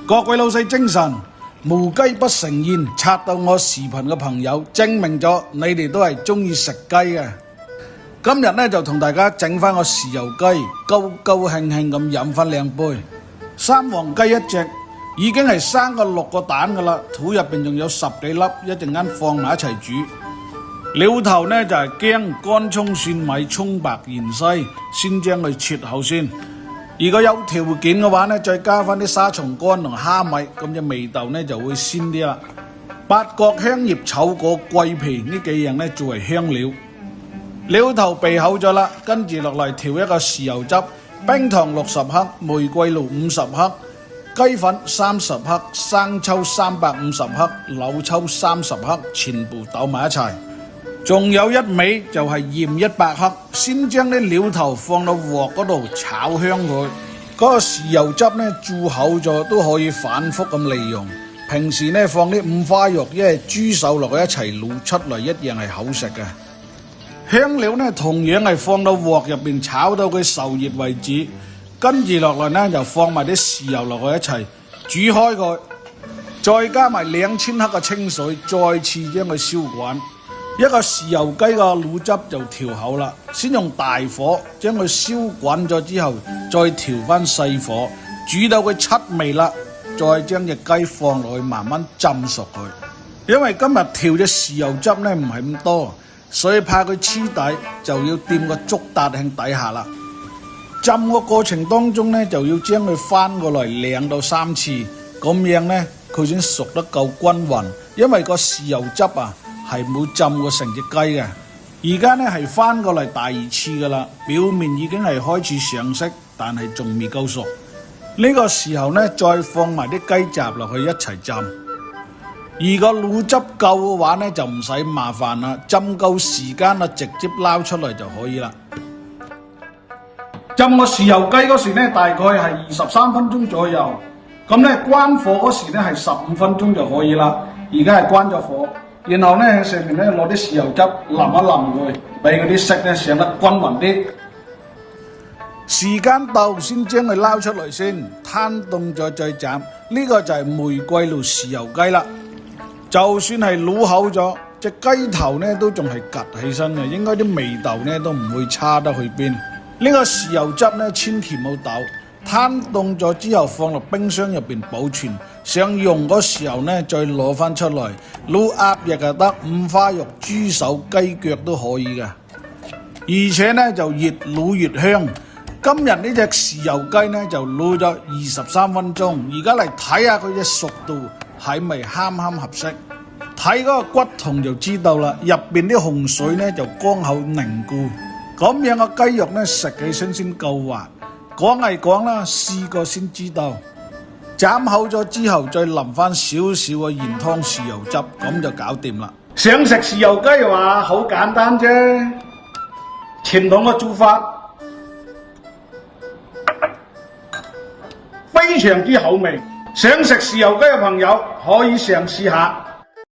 各位老細精神，無雞不成宴，刷到我視頻嘅朋友，證明咗你哋都係鍾意食雞嘅。今日呢就同大家整翻個豉油雞，高高興興咁飲翻兩杯。三黃雞一隻，已經係生個6個蛋噶啦，肚入邊仲有10幾粒，一陣間放埋一齊煮。料頭呢就係薑、乾葱、蒜米、蔥白、芫茜，先將佢切好先。如果有條件嘅話呢，再加翻啲沙蟲乾同蝦米，咁隻味道呢就會鮮啲啦。八角、香葉、丑果、桂皮呢幾樣呢作為香料。料頭備好咗啦，跟住落嚟調一個豉油汁，冰糖60克，玫瑰露50克，雞粉30克，生抽350克，老抽30克，全部倒埋一齊。仲有一味就係鹽100克，先將啲料頭放到鑊嗰度炒香佢。嗰個豉油汁呢煮好咗都可以反覆咁利用。平時呢放啲五花肉一係豬手落去一齊滷出嚟，一樣係好食嘅。香料呢同樣係放到鑊入邊炒到佢受熱為止，跟住落嚟呢就放埋啲豉油落去一齊煮開佢，再加埋2000克嘅清水，再次將佢燒滾。一個豉油雞嘅滷汁就調好啦，先用大火將佢燒滾咗之後，再調翻細火煮到佢出味啦，再將隻雞放落去慢慢浸熟佢。因為今日調隻豉油汁呢唔係咁多，所以怕佢黐底，就要掂個竹笪喺底下啦。浸個過程當中呢，就要將佢翻過來2到3次，咁樣呢佢先熟得夠均勻。因為個豉油汁啊係冇浸過成隻雞嘅。而家呢係翻過嚟第2次噶啦，表面已經係開始上色，但係仲未夠熟。呢個時候呢，再放埋啲雞雜落去一齊浸。如果滷汁夠嘅話呢，就唔使麻煩啦，浸夠時間啊，直接撈出嚟就可以啦。浸個豉油雞嗰時呢，大概係23分鐘左右。咁呢關火嗰時呢係15分鐘就可以啦。而家係關咗火，然後呢喺上面呢攞啲豉油汁淋一淋佢，俾嗰啲色呢上得均勻啲。時間到先將佢撈出嚟先，攤凍咗再斬。呢個就係玫瑰露豉油雞啦。就算係滷好咗，隻雞頭呢都仲係趷起身嘅，應該啲味道呢都唔會差得去邊。呢個豉油汁呢千祈唔好倒，攤凍咗之後放落冰箱入邊保存，想用嗰時候呢再攞翻出嚟滷鴨翼就得，五花肉、豬手、雞腳都可以嘅。而且呢就越滷越香。今日呢隻豉油雞呢就滷咗23分鐘，而家嚟睇下佢嘅熟度係咪啱啱合適，睇嗰個骨頭就知道啦，入邊啲紅水呢就剛好凝固，咁樣個雞肉呢食起身先夠滑。講係講啦，試過先知道。斬好咗之後再淋翻少少嘅鹽湯豉油汁，咁就搞掂啦。想食豉油雞嘅話好簡單啫，傳統嘅做法非常之好味。想食豉油雞嘅朋友可以嘗試下。